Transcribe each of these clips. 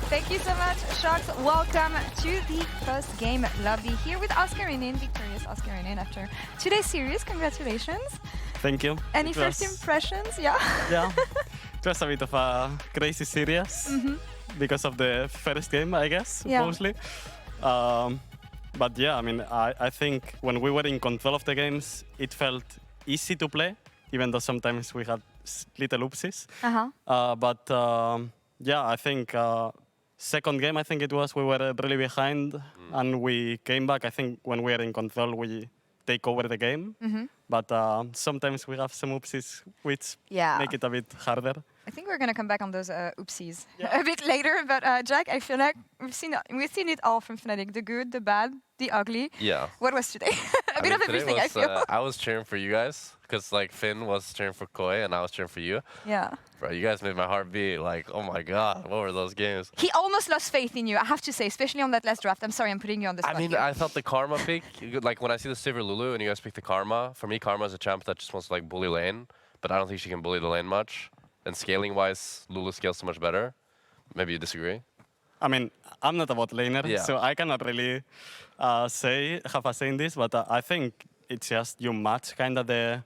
Thank you so much, Shocks. Welcome to the first game lobby here with Oscarinin, victorious Oscarinin after today's series. Congratulations. Thank you. Any first impressions? Yeah. Yeah. It was a bit of a crazy series because of the first game, I guess, mostly. But yeah, I mean, I think when we were in control of the games, it felt easy to play, even though sometimes we had little oopsies. But yeah, I think second game, I think it was, we were really behind and we came back. I think when we are in control, we take over the game. But sometimes we have some oopsies, which make it a bit harder. I think we're going to come back on those oopsies a bit later. But Jack, I feel like we've seen it all from Fnatic. The good, the bad, the ugly. Yeah. What was today? a bit of everything, I feel. I was cheering for you guys because like Finn was cheering for Koi and I was cheering for you. Yeah. Bro, you guys made my heart beat. Like, oh my God, what were those games? He almost lost faith in you, I have to say, especially on that last draft. I'm sorry, I'm putting you on the spot. I mean, I thought the Karma pick, like when I see the Sivir Lulu and you guys pick the Karma, for me, Karma is a champ that just wants to like bully lane, but I don't think she can bully the lane much. And scaling-wise, Lulu scales so much better. Maybe you disagree? I mean, I'm not a bot laner, so I cannot really have a say in this, but I think it's just you match kind of the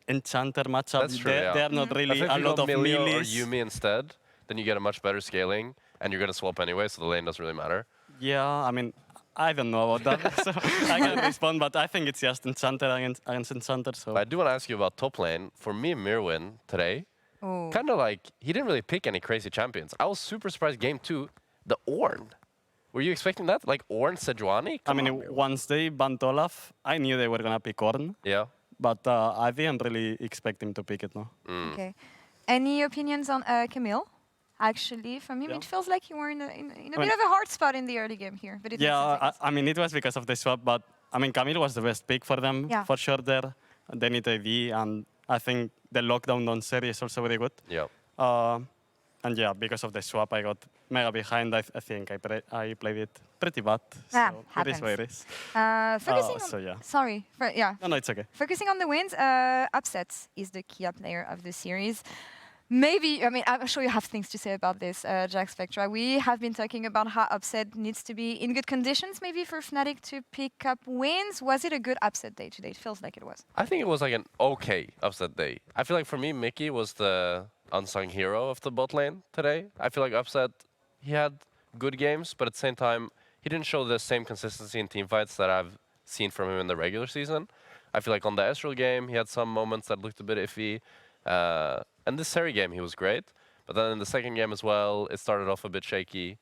Enchanter matchup. That's true, They are not really a lot of Milio or melees. Yumi instead, then you get a much better scaling, and you're going to swap anyway, so the lane doesn't really matter. Yeah, I mean, I don't know about that, so I can't respond, but I think it's just Enchanter against Enchanter. So. But I do want to ask you about top lane. For me, Mirwin today, kind of like, he didn't really pick any crazy champions. I was super surprised game 2, the Ornn. Were you expecting that? Like Ornn, Sejuani? I mean, once they banned Olaf, I knew they were going to pick Ornn. Yeah. But I didn't really expect him to pick it, no. Okay. Any opinions on Camille? Actually, from him, it feels like you were in a bit of a hard spot in the early game here. But I mean, it was because of the swap, but I mean, Camille was the best pick for them, for sure there. They need AD, and I think the lockdown on Seri is also very good. Yeah. And yeah, because of the swap, I got mega behind. I think I played it pretty bad. So it is what it is. Focusing on, sorry. No, it's okay. Focusing on the wins, Upsets is the key player of the series. Maybe, I mean, I'm sure you have things to say about this, Jackspectra. We have been talking about how Upset needs to be in good conditions, maybe for Fnatic to pick up wins. Was it a good Upset day today? It feels like it was. I think it was like an okay Upset day. I feel like for me, Mickey was the unsung hero of the bot lane today. I feel like Upset, he had good games, but at the same time, he didn't show the same consistency in teamfights that I've seen from him in the regular season. I feel like on the Ezreal game, he had some moments that looked a bit iffy. And this Seri game, he was great. But then in the second game as well, it started off a bit shaky.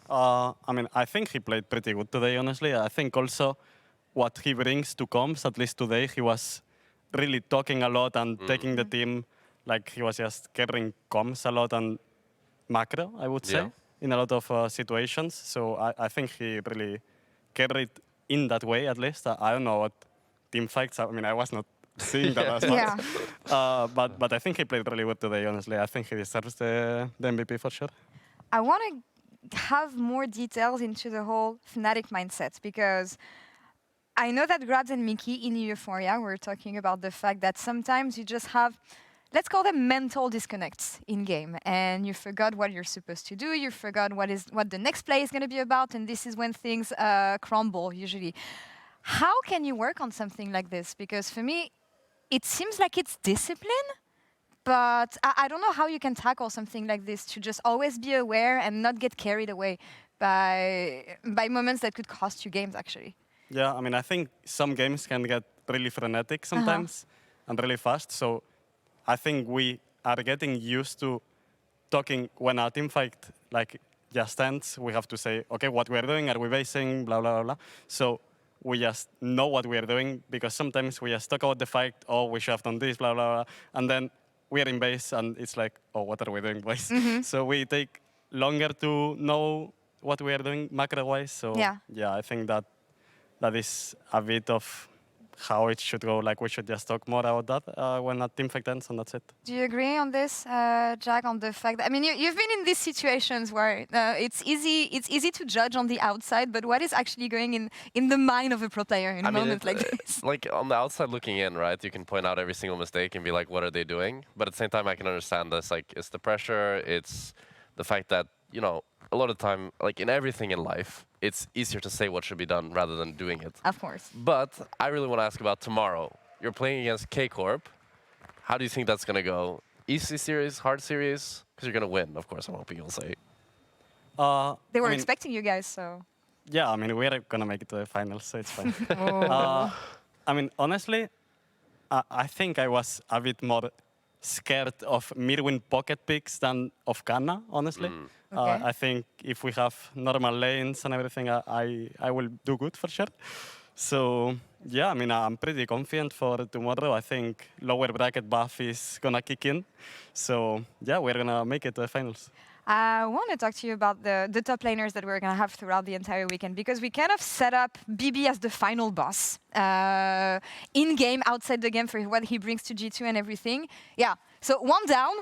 I mean, I think he played pretty good today, honestly. I think also what he brings to comms, at least today, he was really talking a lot and taking the team, like he was just carrying comms a lot and macro, I would say, in a lot of situations. So I think he really carried in that way, at least. I don't know what team fights. I mean, I was not seeing that as much. But I think he played really good today, honestly. I think he deserves the MVP for sure. I want to have more details into the whole Fnatic mindset, because I know that Grabs and Mickey in Euphoria were talking about the fact that sometimes you just have, let's call them mental disconnects in game, and you forgot what you're supposed to do, you forgot what the next play is going to be about, and this is when things crumble usually. How can you work on something like this? Because for me, it seems like it's discipline, but I don't know how you can tackle something like this to just always be aware and not get carried away by moments that could cost you games, actually. Yeah, I mean, I think some games can get really frenetic sometimes and really fast. So I think we are getting used to talking when a team fight like just ends. We have to say, okay, what we're doing, are we basing, blah, blah, blah, blah. So we just know what we are doing, because sometimes we just talk about the fight, oh, we should have done this, blah, blah, blah. And then we are in base and it's like, oh, what are we doing, boys? So we take longer to know what we are doing macro-wise. So yeah, I think that is a bit of how it should go. Like, we should just talk more about that when a team fight ends, and that's it. Do you agree on this, Jack, on the fact that, I mean, you've been in these situations where it's easy to judge on the outside, but what is actually going in the mind of a pro player in a moment like this? Like, on the outside looking in, right, you can point out every single mistake and be like, what are they doing? But at the same time, I can understand this. Like, it's the pressure, it's the fact that you know, a lot of time, like in everything in life, it's easier to say what should be done rather than doing it. Of course. But I really want to ask about tomorrow. You're playing against K Corp. How do you think that's going to go? Easy series, hard series? Because you're going to win, of course, I'm hoping you'll say. They were I mean, expecting you guys, so. yeah, I mean, we're going to make it to the finals, so it's fine. Oh. I mean, honestly, I think I was a bit more scared of mid-win pocket picks than of Kana, honestly. Okay. I think if we have normal lanes and everything, I will do good for sure. So, yeah, I mean, I'm pretty confident for tomorrow. I think lower bracket buff is going to kick in. So, yeah, we're going to make it to the finals. I want to talk to you about the top laners that we're going to have throughout the entire weekend, because we kind of set up BB as the final boss in-game, outside the game, for what he brings to G2 and everything. Yeah, so 1 down,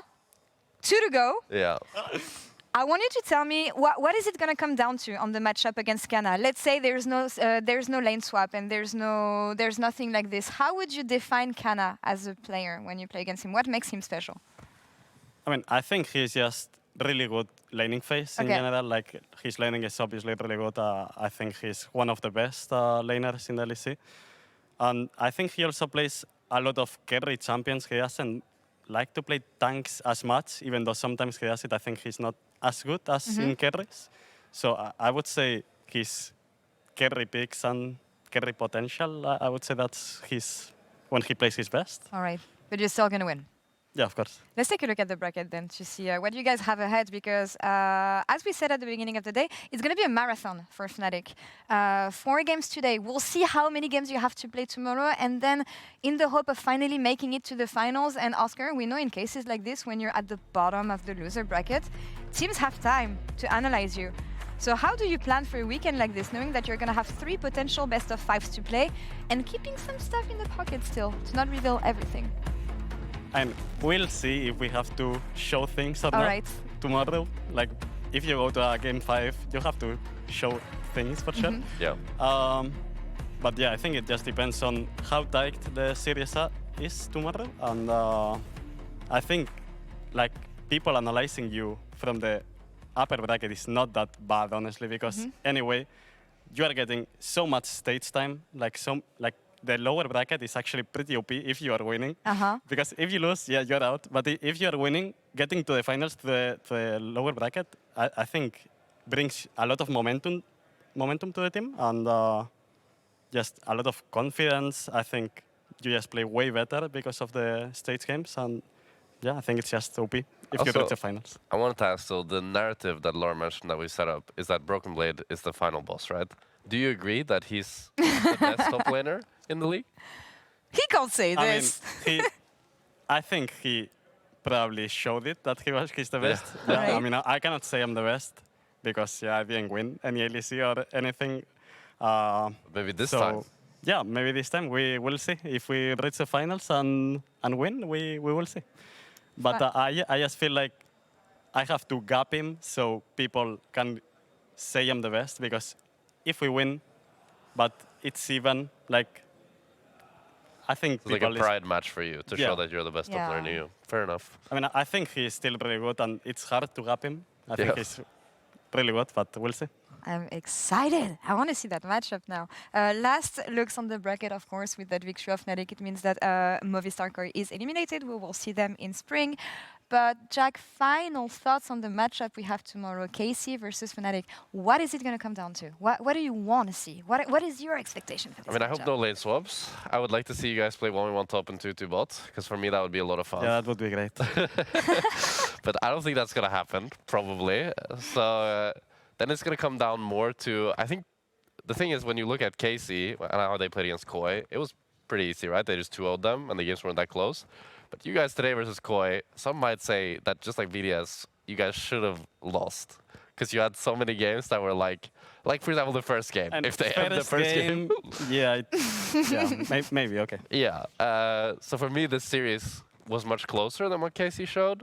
2 to go. Yeah. I want you to tell me what is it going to come down to on the matchup against Kana. Let's say there's no lane swap and there's nothing like this. How would you define Kana as a player when you play against him? What makes him special? I mean, I think he's just really good laning phase in general. Like, his laning is obviously really good. I think he's one of the best laners in the LEC. And I think he also plays a lot of carry champions. He doesn't like to play tanks as much, even though sometimes he does it. I think he's not as good as in carries. So I would say his carry picks and carry potential, I would say that's when he plays his best. All right, but you're still going to win. Yeah, of course. Let's take a look at the bracket then to see what you guys have ahead, because as we said at the beginning of the day, it's going to be a marathon for Fnatic. 4 games today. We'll see how many games you have to play tomorrow, and then in the hope of finally making it to the finals. And Oscar, we know in cases like this, when you're at the bottom of the loser bracket, teams have time to analyze you. So how do you plan for a weekend like this, knowing that you're going to have 3 potential best of 5s to play and keeping some stuff in the pocket still to not reveal everything? And we'll see if we have to show things or All not right. tomorrow. Like, if you go to a game 5, you have to show things for sure. Yeah. But yeah, I think it just depends on how tight the series is tomorrow. And I think, like, people analyzing you from the upper bracket is not that bad, honestly, because anyway, you are getting so much stage time. Like the lower bracket is actually pretty OP if you are winning. Because if you lose, yeah, you're out. But if you are winning, getting to the finals to the lower bracket, I think brings a lot of momentum to the team, and just a lot of confidence. I think you just play way better because of the stage games, and yeah, I think it's just OP if you Also, reach the finals. I wanted to ask, so the narrative that Laure mentioned that we set up is that Broken Blade is the final boss, right? Do you agree that he's the best top laner in the league? He can't say I this. mean, I think he probably showed it that he's the best. Yeah. Yeah, I Right. mean, I cannot say I'm the best because I didn't win any LEC or anything. Maybe this so, time. Yeah, maybe this time we will see. If we reach the finals and win, we will see. But I just feel like I have to gap him so people can say I'm the best, because if we win, but it's even, like, I think It's like a pride match for you to show that you're the best top player in EU. Fair enough. I mean, I think he's still really good, and it's hard to gap him. I think he's really good, but we'll see. I'm excited. I want to see that matchup now. Last looks on the bracket, of course, with that victory of Fnatic. It means that Movistar Core is eliminated. We will see them in spring. But Jack, final thoughts on the matchup we have tomorrow, KC versus Fnatic. What is it going to come down to? What do you want to see? What is your expectation for this I mean, I matchup? hope no lane swaps. I would like to see you guys play 1v1 top and 2-2 bot, because for me that would be a lot of fun. Yeah, that would be great. But I don't think that's going to happen, probably. So then it's going to come down more to, I think, the thing is, when you look at KC and how they played against KOI, it was pretty easy, right? They just 2-0'd them, and the games weren't that close. But you guys today versus KOI, some might say that just like VDS, you guys should have lost. Because you had so many games that were like for example, the first game. And if they have the first game. yeah, maybe, okay. Yeah. So for me, this series was much closer than what KC showed.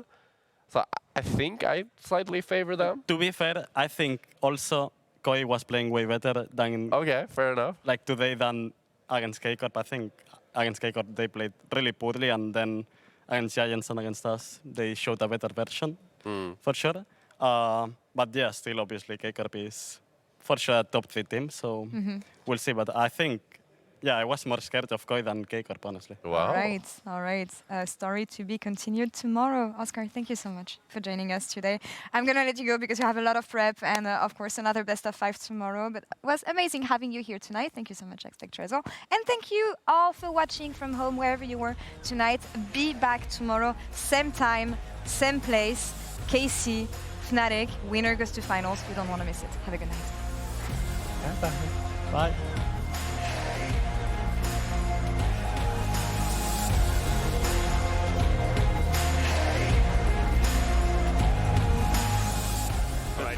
So I think I slightly favor them. To be fair, I think also KOI was playing way better than Okay, fair enough. like today than against K-Corp. I think against K-Corp they played really poorly, and then against Giants and against us they showed a better version for sure. But yeah, still obviously KKRP is for sure a top 3 team, so we'll see. But I think, yeah, I was more scared of Koi than KKRP, honestly. Wow. All right. Story to be continued tomorrow. Oscar, thank you so much for joining us today. I'm going to let you go because you have a lot of prep and, of course, another best of 5 tomorrow. But it was amazing having you here tonight. Thank you so much, Jackspectra, as well. And thank you all for watching from home, wherever you were tonight. Be back tomorrow, same time, same place. KC, Fnatic, winner goes to finals. You don't want to miss it. Have a good night. Bye.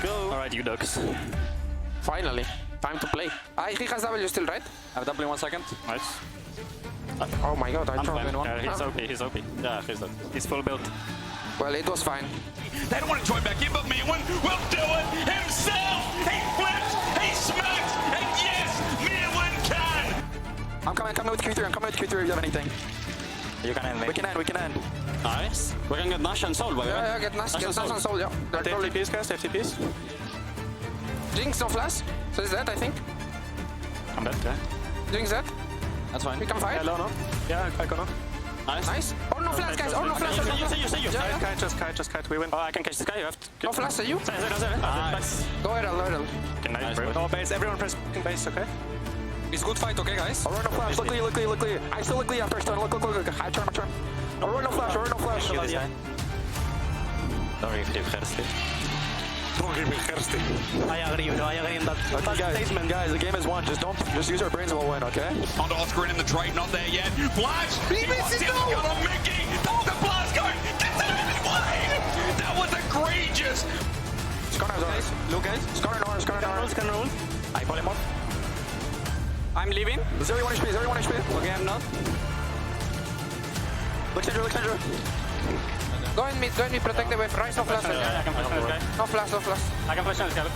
Alright, you ducks. Finally, time to play. He has W still, right? I have W in 1 second. Nice. Oh my god, I I'm dropped fine. in one. He's OP, he's OP. Yeah, he's dead. He's full built. Well, it was fine. They don't want to join back in, but Meowin will do it himself! He flips, he smacks, and yes, Meowin can! I'm coming with Q3, I'm coming with Q3 if you have anything. You can end me. We can end. Nice. We can get Nash and Soul, by the way. Yeah, get Nash and Soul, yeah. They're probably FTPs, guys, FTPs. Jinx, no flash. So is that, I think. I'm dead, yeah. Jinx that. That's fine. We can fight. Yeah, low, no. Yeah, I can no. Nice. Nice. Oh, no flash, guys. Oh, no flash. You. Yeah. Kite, we win. Oh, I can catch this guy, you have to... No flash, say you. Nice. Go ahead. Okay, nice, bro. No base, everyone press base, okay? It's good fight, okay, guys? Aurora no flash. Look clear. I still look clear after stun. Look. I turn. Aurora no flash. Kill this guy. Don't give him Gersti. I agree in that. Statement, guys, the game is won. Just use our brains and we'll win, okay? Onto Oscarinin in the trade, not there yet. Flash! He misses the gun on Mickey! The blast gun! Gets it out of his lane! That was egregious! Skarner, guys. Look, guys. Skarner. Roll. I pull him off. I'm leaving. 0-1 HP. Okay, I'm not. Look, Sandra. Go in mid, protect the wave. Rise, no flash. Yeah, I can flash this guy. No flash. I can flash this guy.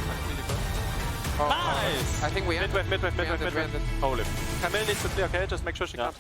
Oh, Nice! I think we Mid ended. wave. We ended. Holy. Camille needs to play, okay? Just make sure she can't.